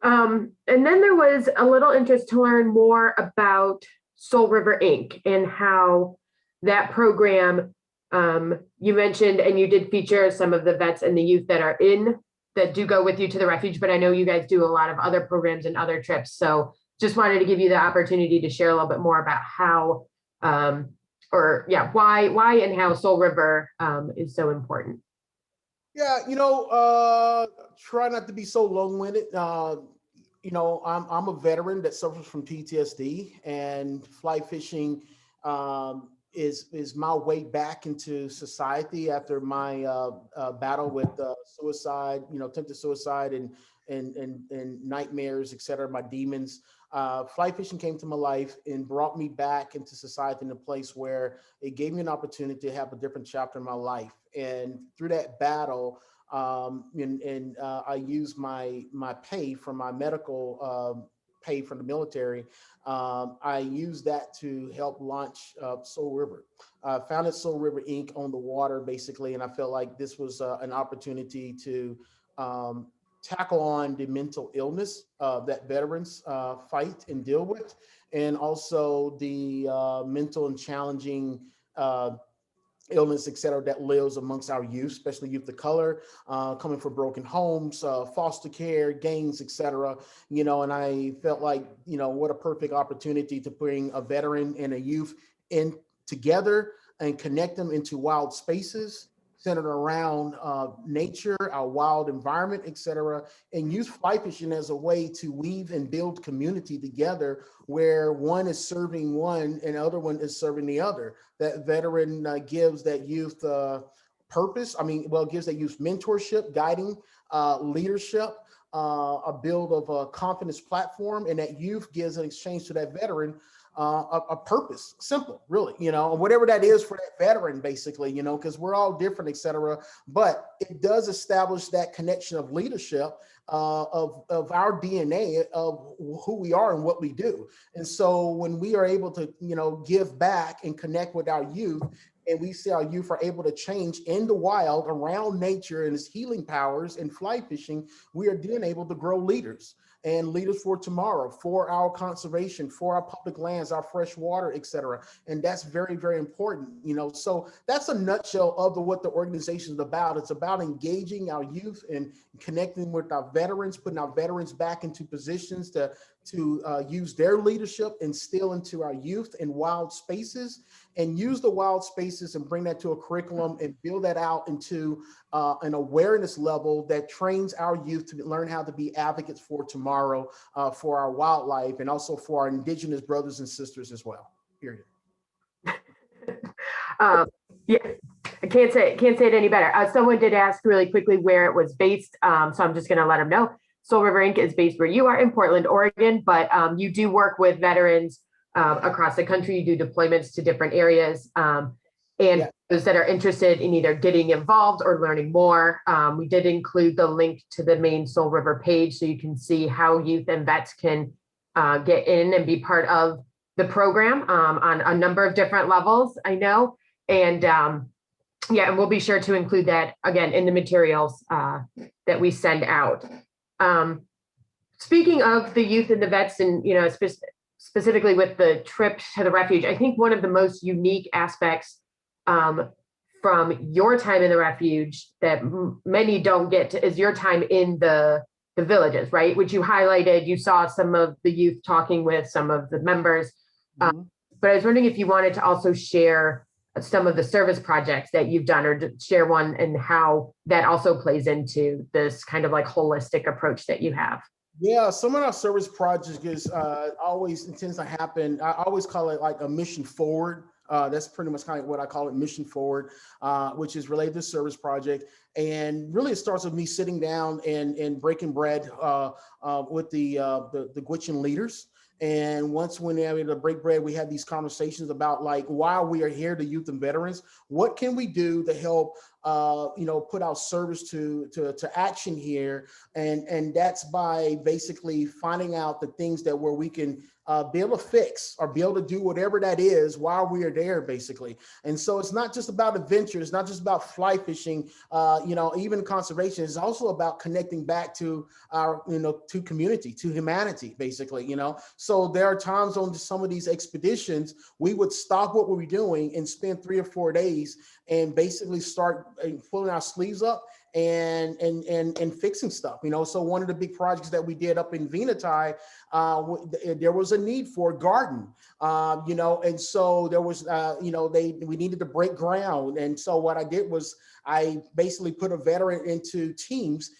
[SPEAKER 1] And then there was a little interest to learn more about Soul River Inc. and how that program, you mentioned, and you did feature some of the vets and the youth that do go with you to the refuge, but I know you guys do a lot of other programs and other trips. So just wanted to give you the opportunity to share a little bit more about how, why and how Soul River is so important.
[SPEAKER 2] Yeah, try not to be so long-winded. I'm a veteran that suffers from PTSD, and fly fishing is my way back into society after my battle with suicide, attempted suicide and nightmares, et cetera, my demons. Fly fishing came to my life and brought me back into society in a place where it gave me an opportunity to have a different chapter in my life. And through that battle, I used my pay from my medical pay from the military. I used that to help launch Soul River. Founded Soul River Inc. on the water, basically, and I felt like this was an opportunity to tackle on the mental illness that veterans fight and deal with, and also the mental and challenging illness, et cetera, that lives amongst our youth, especially youth of color, coming from broken homes, foster care, gangs, et cetera, and I felt like, what a perfect opportunity to bring a veteran and a youth in together and connect them into wild spaces centered around nature, our wild environment, et cetera, and use fly fishing as a way to weave and build community together where one is serving one and the other one is serving the other. That veteran gives that youth purpose. Gives that youth mentorship, guiding, leadership, a build of a confidence platform, and that youth gives an exchange to that veteran a purpose, simple, really, whatever that is for that veteran, basically, because we're all different, et cetera, but it does establish that connection of leadership, of our DNA, of who we are and what we do. And so when we are able to, give back and connect with our youth, and we see our youth are able to change in the wild around nature and its healing powers and fly fishing, we are then able to grow leaders. And leaders for tomorrow, for our conservation, for our public lands, our fresh water, et cetera. And that's very, very important, So that's a nutshell of what the organization is about. It's about engaging our youth and connecting with our veterans, putting our veterans back into positions to use their leadership, instill into our youth in wild spaces, and use the wild spaces and bring that to a curriculum and build that out into an awareness level that trains our youth to learn how to be advocates for tomorrow, for our wildlife, and also for our Indigenous brothers and sisters as well, period.
[SPEAKER 1] Yeah, I can't say it any better. Someone did ask really quickly where it was based, so I'm just going to let them know. Soul River Inc. is based where you are in Portland, Oregon, but you do work with veterans across the country. You do deployments to different areas. And those that are interested in either getting involved or learning more, we did include the link to the main Soul River page so you can see how youth and vets can get in and be part of the program on a number of different levels, I know. And yeah, and we'll be sure to include that again in the materials that we send out. Speaking of the youth and the vets, and specifically with the trip to the refuge, I think one of the most unique aspects from your time in the refuge that many don't get to is your time in the villages, right? Which you highlighted. You saw some of the youth talking with some of the members. But I was wondering if you wanted to also share some of the service projects that you've done, or share one and how that also plays into this kind of like holistic approach that you have.
[SPEAKER 2] Yeah, some of our service projects always intends to happen. I always call it like a mission forward. That's pretty much kind of what I call it, mission forward, which is related to service project. And really it starts with me sitting down and breaking bread with the Gwich'in leaders. And once when they're able to break bread, we have these conversations about like, while we are here, the youth and veterans, what can we do to help put our service to action here? And that's by basically finding out the things that where we can be able to fix or be able to do whatever that is while we are there, basically. And so it's not just about adventure. It's not just about fly fishing, even conservation. It's also about connecting back to our, to community, to humanity, basically, So there are times on some of these expeditions, we would stop what we were doing and spend 3 or 4 days and basically start pulling our sleeves up and fixing stuff, So one of the big projects that we did up in Venatai, there was a need for a garden, and so there was, we needed to break ground. And so what I did was I basically put a veteran into teams.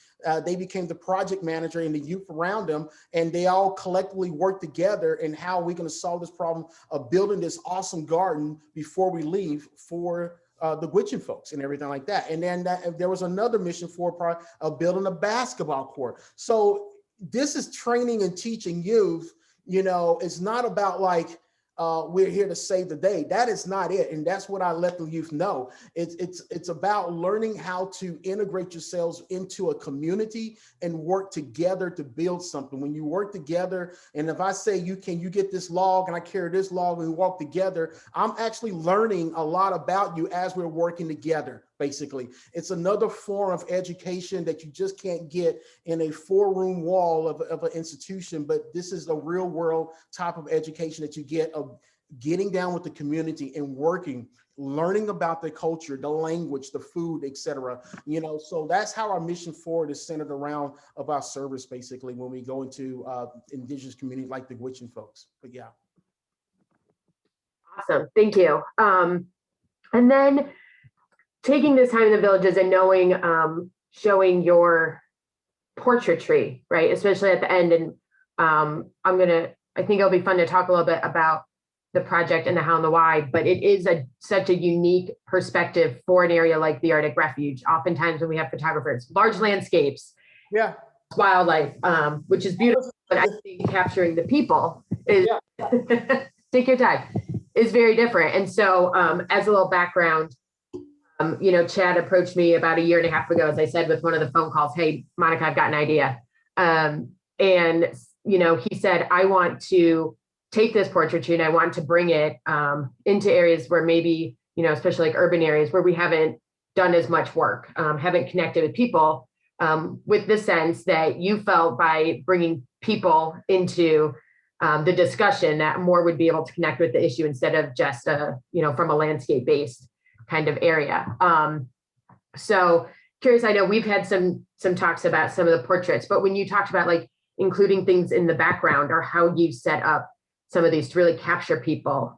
[SPEAKER 2] They became the project manager and the youth around them, and they all collectively worked together in how we're going to solve this problem of building this awesome garden before we leave for the Gwich'in folks and everything like that. And then there was another mission for building a basketball court. So this is training and teaching youth. It's not about like, we're here to save the day. That is not it. And that's what I let the youth know. It's about learning how to integrate yourselves into a community and work together to build something. When you work together, and if I say you get this log and I carry this log and we walk together, I'm actually learning a lot about you as we're working together. Basically, it's another form of education that you just can't get in a 4-room wall of an institution, but this is a real world type of education that you get of getting down with the community and working, learning about the culture, the language, the food, etc. So that's how our mission forward is centered around of our service, basically, when we go into indigenous community like the Gwich'in folks. But yeah.
[SPEAKER 1] Awesome, thank you. And then taking this time in the villages and knowing, showing your portraitry, right? Especially at the end. And I think it'll be fun to talk a little bit about the project and the how and the why, but it is such a unique perspective for an area like the Arctic Refuge. Oftentimes when we have photographers, large landscapes, wildlife, which is beautiful, but I think capturing the people is, take your time, is very different. And so as a little background, Chad approached me about 1.5 years ago, as I said, with one of the phone calls. Hey, Monica, I've got an idea. And, he said, I want to take this portraiture and I want to bring it into areas where maybe, especially like urban areas where we haven't done as much work, haven't connected with people, with the sense that you felt by bringing people into the discussion that more would be able to connect with the issue instead of just, from a landscape based kind of area. So curious, I know we've had some talks about some of the portraits, but when you talked about like including things in the background or how you set up some of these to really capture people,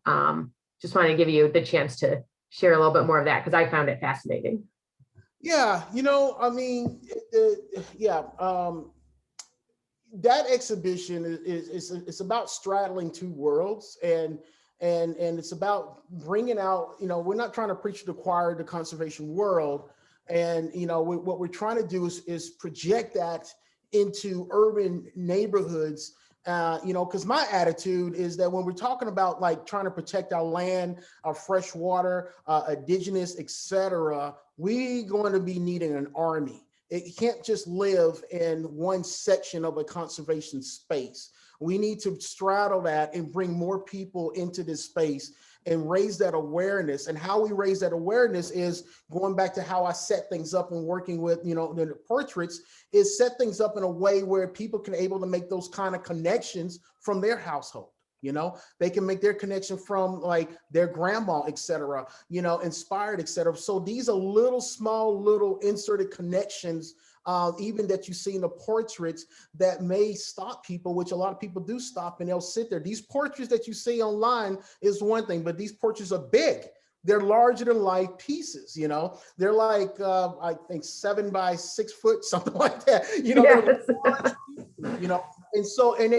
[SPEAKER 1] just want to give you the chance to share a little bit more of that because I found it fascinating.
[SPEAKER 2] Yeah, that exhibition is about straddling two worlds, and it's about bringing out, we're not trying to preach to the choir, the conservation world. And, what we're trying to do is project that into urban neighborhoods. Because my attitude is that when we're talking about like trying to protect our land, our fresh water, indigenous, etc., we going to be needing an army. It can't just live in one section of a conservation space. We need to straddle that and bring more people into this space and raise that awareness. And how we raise that awareness is going back to how I set things up and working with, the portraits, is set things up in a way where people can able to make those kind of connections from their household. They can make their connection from like their grandma, et cetera, inspired, et cetera. So these are small inserted connections, even that you see in the portraits that may stop people, which a lot of people do stop and they'll sit there. These portraits that you see online is one thing, but these portraits are big. They're larger than life pieces, they're like, I think 7 by 6 foot, something like that,
[SPEAKER 1] Yes.
[SPEAKER 2] and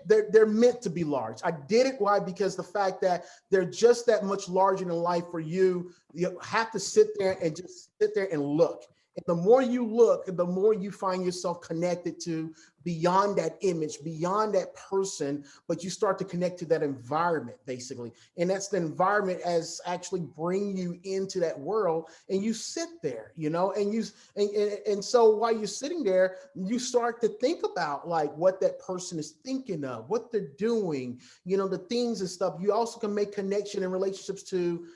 [SPEAKER 2] they're meant to be large. I did it. Why? Because the fact that they're just that much larger than life for you, you have to sit there and just sit there and look. And the more you look, the more you find yourself connected to beyond that image, beyond that person, but you start to connect to that environment, basically. And that's the environment as actually bring you into that world, and you sit there, and so while you're sitting there, you start to think about like what that person is thinking of, what they're doing, the things and stuff. You also can make connection and relationships to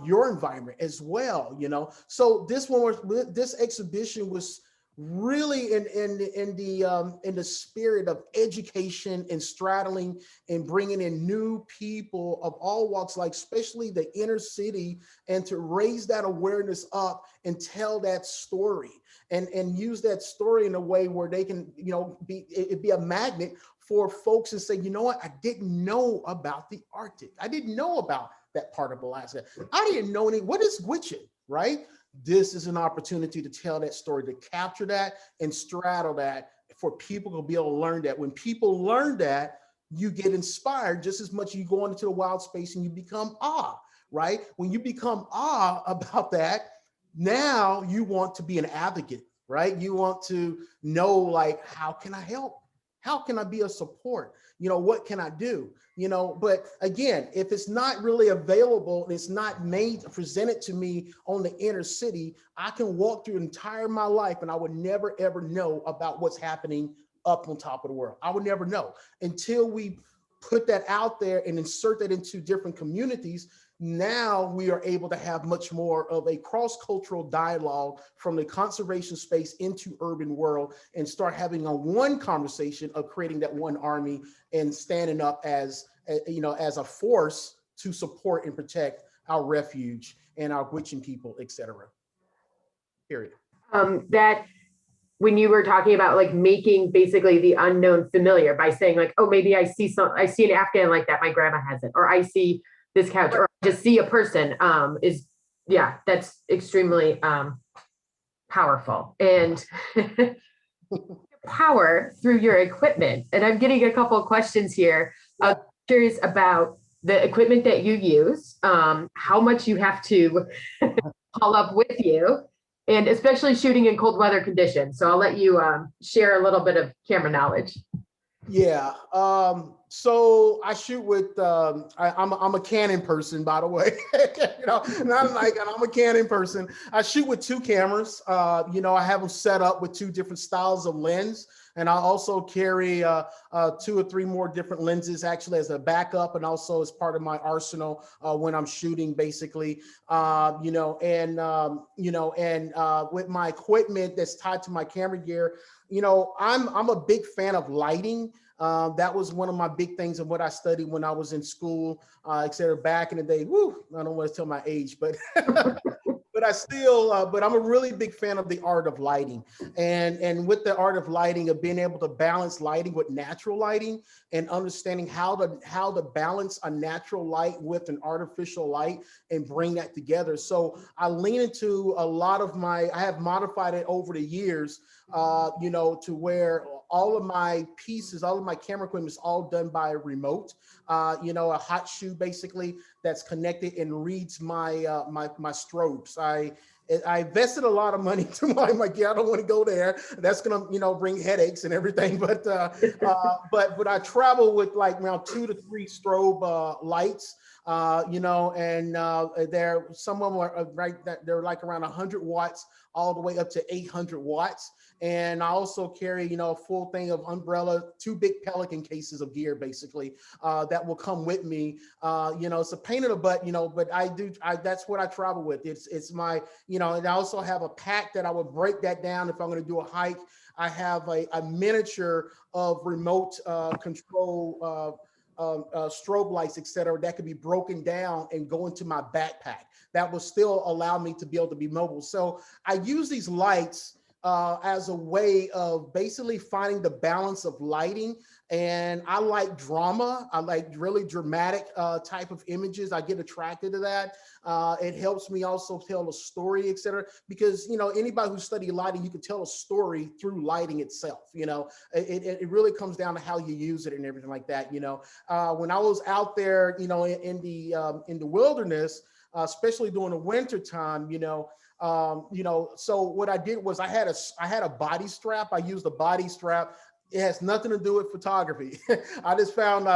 [SPEAKER 2] your environment as well, So this exhibition was really in the spirit of education and straddling and bringing in new people of all walks, like especially the inner city, and to raise that awareness up and tell that story and use that story in a way where they can, be a magnet for folks and say, I didn't know about the Arctic. I didn't know about that part of Alaska. I didn't know what is Gwich'in, right? This is an opportunity to tell that story, to capture that and straddle that for people to be able to learn that. When people learn that, you get inspired just as much as you go into the wild space and you become awe, right? When you become awe about that, now you want to be an advocate, right? You want to know, like, how can I help? How can I be a support? What can I do? But again, if it's not really available, it's not presented to me on the inner city, I can walk through my life and I would never, ever know about what's happening up on top of the world. I would never know until we put that out there and insert that into different communities. Now we are able to have much more of a cross-cultural dialogue from the conservation space into urban world and start having one conversation of creating that one army and standing up as a force to support and protect our refuge and our Gwich'in people, et cetera. Period.
[SPEAKER 1] That when you were talking about like making basically the unknown familiar by saying like, oh, maybe I see an Afghan like that, my grandma has it, or I see this couch, or just see a person, that's extremely powerful and power through your equipment. And I'm getting a couple of questions here. I'm curious about the equipment that you use, how much you have to haul up with you, and especially shooting in cold weather conditions. So I'll let you share a little bit of camera knowledge.
[SPEAKER 2] Yeah. So I shoot with, I'm a Canon person, by the way, I'm a Canon person. I shoot with 2 cameras. I have them set up with 2 different styles of lens. And I also carry 2 or 3 more different lenses actually as a backup and also as part of my arsenal when I'm shooting basically, with my equipment that's tied to my camera gear. I'm a big fan of lighting. That was one of my big things of what I studied when I was in school, et cetera, back in the day. Woo, I don't want to tell my age, but but I'm a really big fan of the art of lighting. And with the art of lighting, of being able to balance lighting with natural lighting and understanding how to balance a natural light with an artificial light and bring that together. So I lean into a lot of I have modified it over the years, to where all of my pieces, all of my camera equipment is all done by remote, a hot shoe basically that's connected and reads my strobes. I invested a lot of money to my gear. I don't want to go there. That's gonna, bring headaches and everything. But I travel with like around 2 to 3 strobe lights. And they're some of them are they're like around 100 watts all the way up to 800 watts. And I also carry, a full thing of umbrella, 2 big Pelican cases of gear, basically, that will come with me. It's a pain in the butt, but that's what I travel with. It's my, and I also have a pack that I would break that down if I'm going to do a hike. I have a miniature of remote control strobe lights, et cetera, that could be broken down and go into my backpack. That will still allow me to be able to be mobile. So I use these lights as a way of basically finding the balance of lighting. And I like drama. I like really dramatic type of images. I get attracted to that. It helps me also tell a story, et cetera, because, anybody who studies lighting, you can tell a story through lighting itself. It really comes down to how you use it and everything like that. When I was out there, in the wilderness, especially during the winter time, so what I did was I had a body strap. I used a body strap. It has nothing to do with photography. I just found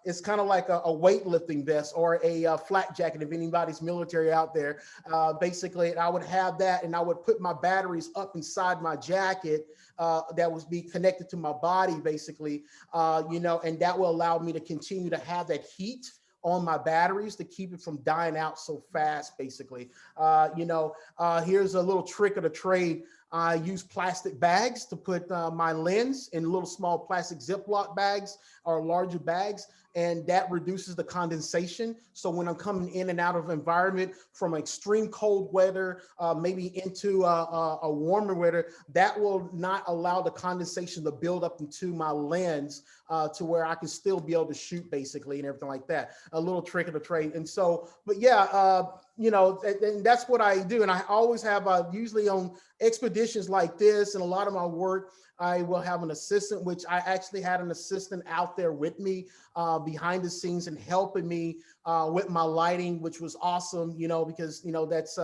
[SPEAKER 2] it's kind of like a weightlifting vest or a flak jacket if anybody's military out there. Basically, I would have that and I would put my batteries up inside my jacket that would be connected to my body, basically, and that will allow me to continue to have that heat on my batteries to keep it from dying out so fast, basically. Here's a little trick of the trade. I use plastic bags to put my lens in little small plastic Ziploc bags or larger bags, and that reduces the condensation. So when I'm coming in and out of environment from extreme cold weather, maybe into a warmer weather, that will not allow the condensation to build up into my lens to where I can still be able to shoot, basically, and everything like that. A little trick of the trade. And so, but yeah, and that's what I do. And I always have, usually on expeditions like this and a lot of my work, I will have an assistant, which I actually had an assistant out there with me behind the scenes and helping me with my lighting, which was awesome, because, that's,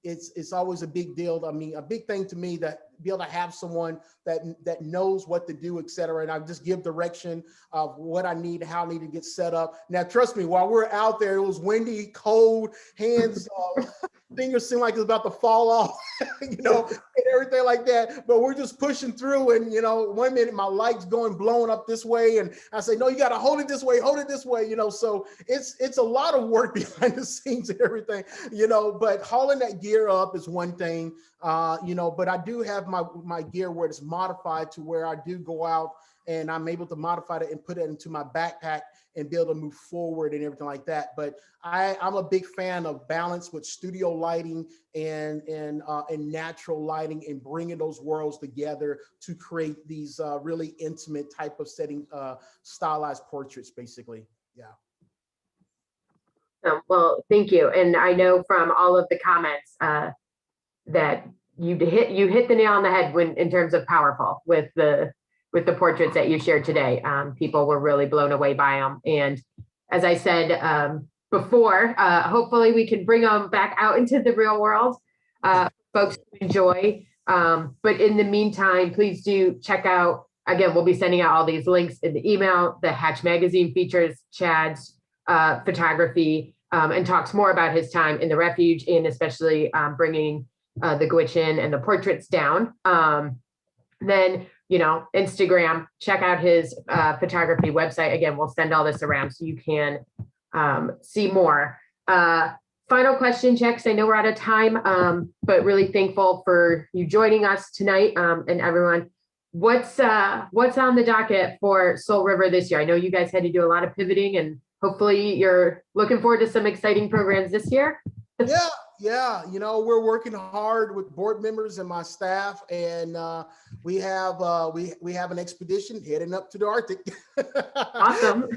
[SPEAKER 2] it's always a big deal. I mean, a big thing to me that be able to have someone that knows what to do, et cetera. And I just give direction of what I need, how I need to get set up. Now, trust me, while we're out there, it was windy, cold, hands, fingers seem like it's about to fall off, and everything like that. But we're just pushing through. And, one minute my light's blowing up this way. And I say, no, you got to hold it this way, so it's a lot of work behind the scenes and everything, but hauling that gear up is one thing, but I do have my gear where it's modified to where I do go out and I'm able to modify it and put it into my backpack and be able to move forward and everything like that. But I'm a big fan of balance with studio lighting and natural lighting and bringing those worlds together to create these really intimate type of setting, stylized portraits, basically. Yeah.
[SPEAKER 1] Well, thank you. And I know from all of the comments that you hit the nail on the head in terms of powerful with the portraits that you shared today. People were really blown away by them. And as I said before, hopefully we can bring them back out into the real world, folks to enjoy. But in the meantime, please do check out, again, we'll be sending out all these links in the email. The Hatch magazine features Chad's photography and talks more about his time in the refuge and especially bringing the Gwich'in and the portraits down. Then, Instagram, check out his photography website. Again, we'll send all this around so you can see more. Final question, Checks. I know we're out of time, but really thankful for you joining us tonight and everyone. What's on the docket for Soul River this year? I know you guys had to do a lot of pivoting and hopefully you're looking forward to some exciting programs this year.
[SPEAKER 2] Yeah. We're working hard with board members and my staff, and we have an expedition heading up to the Arctic.
[SPEAKER 1] Awesome.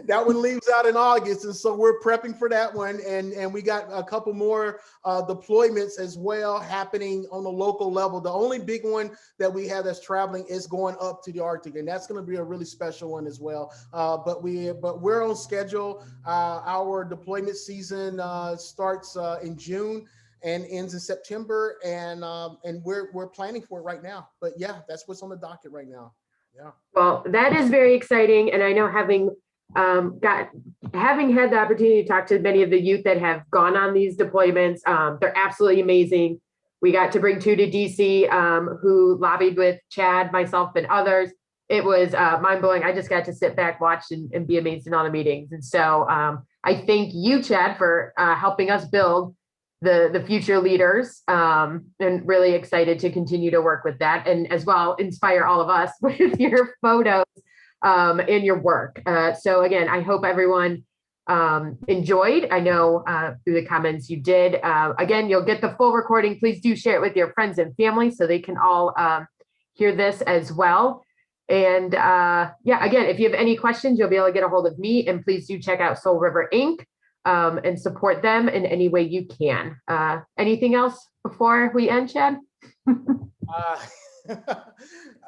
[SPEAKER 2] That one leaves out in August, and so we're prepping for that one. And we got a couple more deployments as well happening on the local level. The only big one that we have that's traveling is going up to the Arctic, and that's going to be a really special one as well. But we're on schedule. Our deployment season starts in June. and ends in September. And we're planning for it right now. But yeah, that's what's on the docket right now. Yeah.
[SPEAKER 1] Well, that is very exciting. And I know having had the opportunity to talk to many of the youth that have gone on these deployments, they're absolutely amazing. We got to bring two to DC, who lobbied with Chad, myself, and others. It was mind blowing. I just got to sit back, watch, and be amazed in all the meetings. And so I thank you, Chad, for helping us build the future leaders, and really excited to continue to work with that, and as well inspire all of us with your photos and your work. So again, I hope everyone enjoyed. I know through the comments you did. Again, you'll get the full recording. Please do share it with your friends and family so they can all hear this as well. And yeah, again, if you have any questions, you'll be able to get a hold of me, and please do check out Soul River Inc. And support them in any way you can. Anything else before we end, Chad?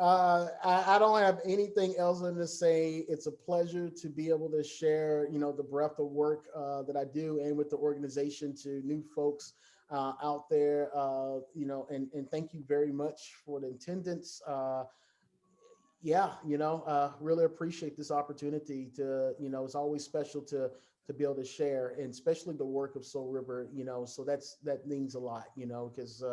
[SPEAKER 2] I don't have anything else to say. It's a pleasure to be able to share, the breadth of work that I do, and with the organization, to new folks out there, and thank you very much for the attendance. Really appreciate this opportunity to, it's always special to be able to share, and especially the work of Soul River, so that means a lot, because,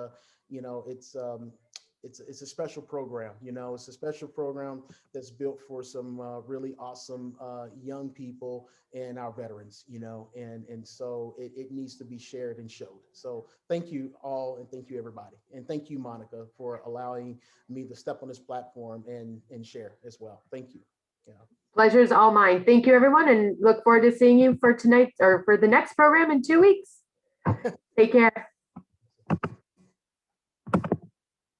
[SPEAKER 2] it's a special program, it's a special program that's built for some really awesome young people and our veterans, and so it needs to be shared and showed. So thank you all, and thank you everybody. And thank you, Monica, for allowing me to step on this platform and share as well. Thank you.
[SPEAKER 1] Pleasure is all mine. Thank you, everyone, and look forward to seeing you for tonight or for the next program in 2 weeks. Take care.